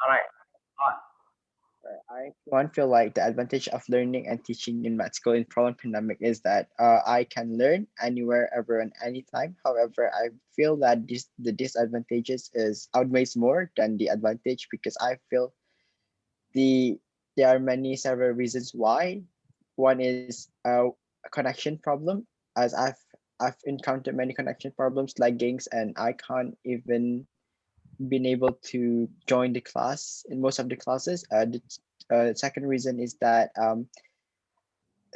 All right. On. I one feel like the advantage of learning and teaching in med school in problem pandemic is that I can learn anywhere, ever, and anytime. However, I feel that the disadvantages is outweighs more than the advantage because I feel the there are many several reasons why. One is a connection problem, as I've encountered many connection problems, laggings, and I can't even been able to join the class in most of the classes. The second reason is that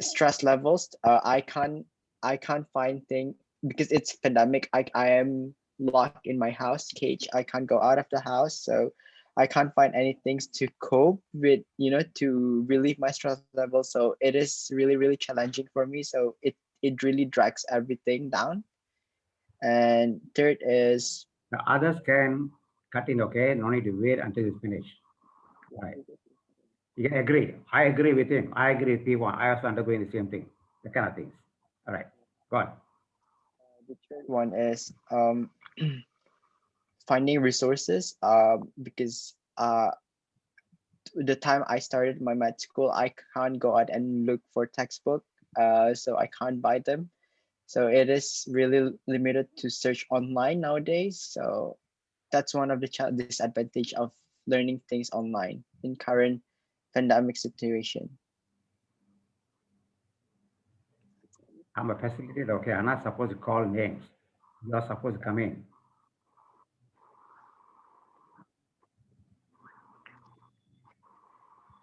stress levels. I can't find thing because it's pandemic. I am locked in my house cage. I can't go out of the house, so I can't find any things to cope with. To relieve my stress level. So it is really really challenging for me. So it really drags everything down. And third is The others can cut in, okay? No need to wait until it's finished. Right. You can agree. I agree with him. I agree with P1. I also undergoing the same thing. That kind of things. All right. Go on. the third one is finding resources. Because the time I started my med school, I can't go out and look for textbook. So I can't buy them. So it is really limited to search online nowadays. So that's one of the disadvantage of learning things online in current pandemic situation. I'm a facilitator, okay? I'm not supposed to call names. You are supposed to come in.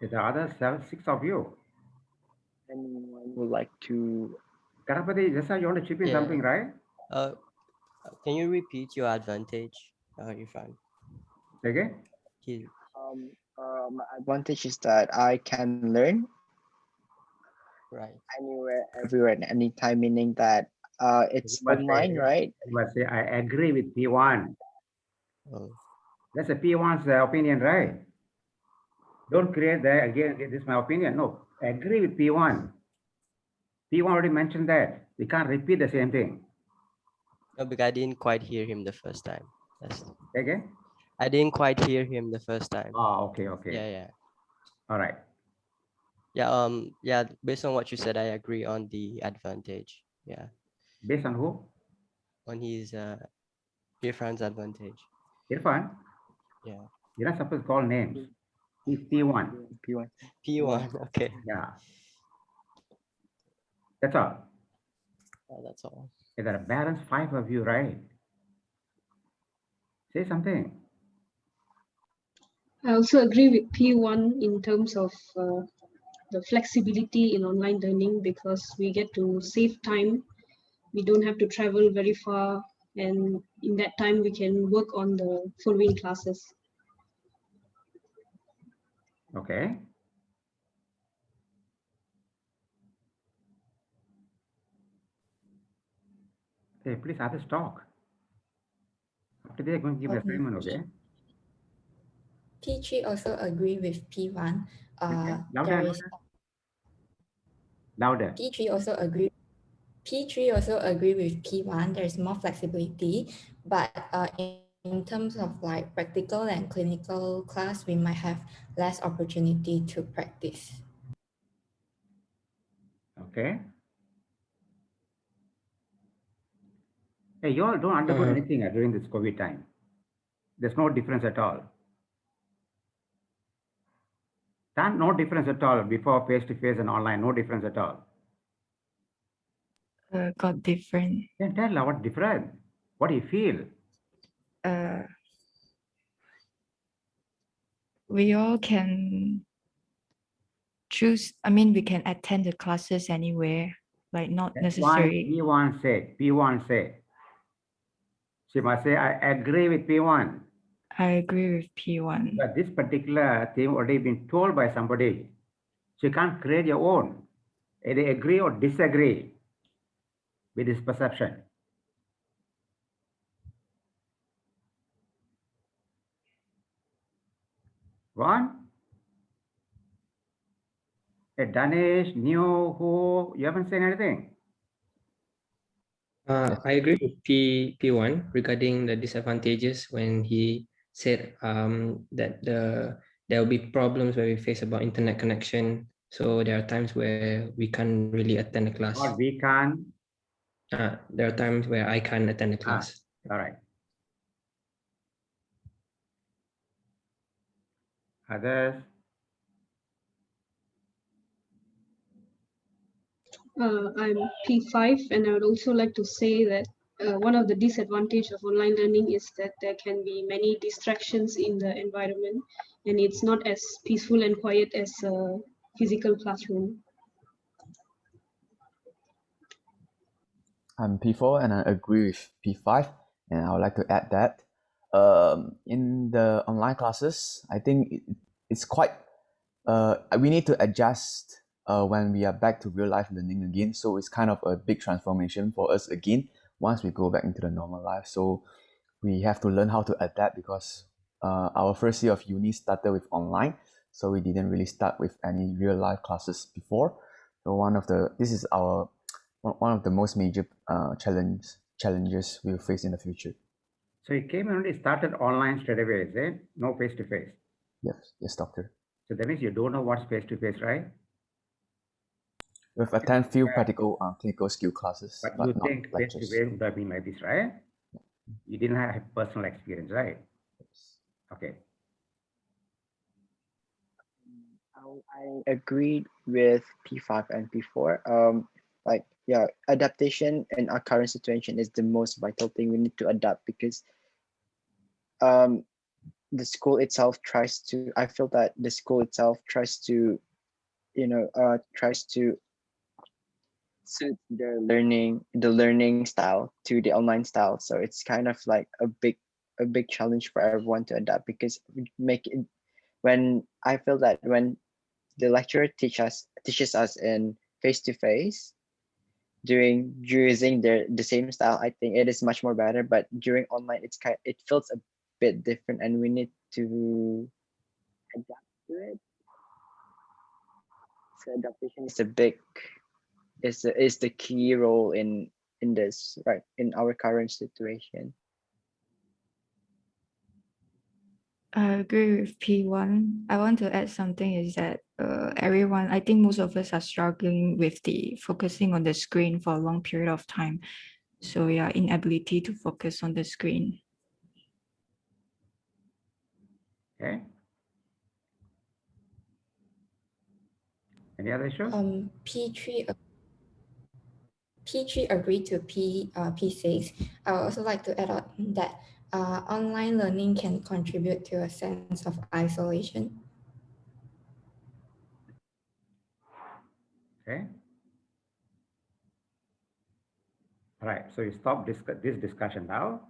There are other seven, six of you. Anyone would like to? Ganapati, just you want to chip in Yeah. something, right? Can you repeat your advantage, Irfan? Okay. He, My advantage is that I can learn right. anywhere, everywhere, and anytime, meaning that You it's must say, online, right? you must say, I agree with P1. Oh, That's a P1's opinion, right? Don't create that again. This is my opinion. No, agree with P1. P1 already mentioned that. We can't repeat the same thing. no, because I didn't quite hear him the first time. That's, Okay? I didn't quite hear him the first time. Oh, okay, okay. Yeah. All right. Yeah. Based on what you said, I agree on the advantage. Yeah. Based on who? On his Irfan's advantage. Irfan, Yeah. you're not supposed to call names. He's P1. P1. P1. Okay. Yeah, that's all. That's all. There are balanced five of you, right? Say something. I also agree with P1 in terms of the flexibility in online learning because we get to save time. We don't have to travel very far, and in that time we can work on the following classes. Okay. Hey, please others talk. After they're going to give assignment, okay? P3 also agree with P1. Okay. Louder, There louder. is Louder. P3 also agree with P1. There is more flexibility, but in terms of like practical and clinical class, we might have less opportunity to practice. Okay. Hey, you all don't undergo anything during this COVID time. There's no difference at all. No difference at all before face-to-face and online. No difference at all. Got different. Then tell what different. What do you feel? We all can choose. I mean, we can attend the classes anywhere, like not necessary. P1 said. P1 said. She must say, I agree with P1. I agree with P1. But this particular thing already been told by somebody. So you can't create your own. Either agree or disagree with this perception. One? Hey, Danesh, New, who? You haven't said anything. I agree with P1 regarding the disadvantages when he said that there will be problems where we face about internet connection. So there are times where we can't really attend a class. Or we can, There are times where I can't attend a class. all right. Others? I'm P5, and I would also like to say that one of the disadvantage of online learning is that there can be many distractions in the environment, and it's not as peaceful and quiet as a physical classroom. I'm P4 and I agree with P5, and I would like to add that in the online classes, I think it's quite we need to adjust when we are back to real life learning again. So it's kind of a big transformation for us again once we go back into the normal life. So we have to learn how to adapt because our first year of uni started with online, so we didn't really start with any real life classes before. So this is our one of the most major challenges we will face in the future. So you came and only started online straight away, is it? No face-to-face. Yes, doctor. So that means you don't know what's face-to-face, right? We've attended few practical clinical skill classes, But but you not think lectures. face-to-face would have been like this, right? You didn't have personal experience, right? Okay. I agreed with P5 and P4. Adaptation in our current situation is the most vital thing. We need to adapt because the school itself tries to. I feel that the school itself tries to, tries to suit the learning style to the online style. So it's kind of like a big challenge for everyone to adapt because when I feel that when the lecturer teaches us in face to face using the same style, I think it is much more better. But during online, it feels a bit different, and we need to adapt to it. So adaptation is the key role in this, right, in our current situation. I agree with P1. I want to add something is that everyone, I think most of us are struggling with the focusing on the screen for a long period of time. So yeah, inability to focus on the screen. Okay. Any other issues? P3 agreed to P6. I would also like to add on that online learning can contribute to a sense of isolation. Okay. All right. So you stop this discussion now.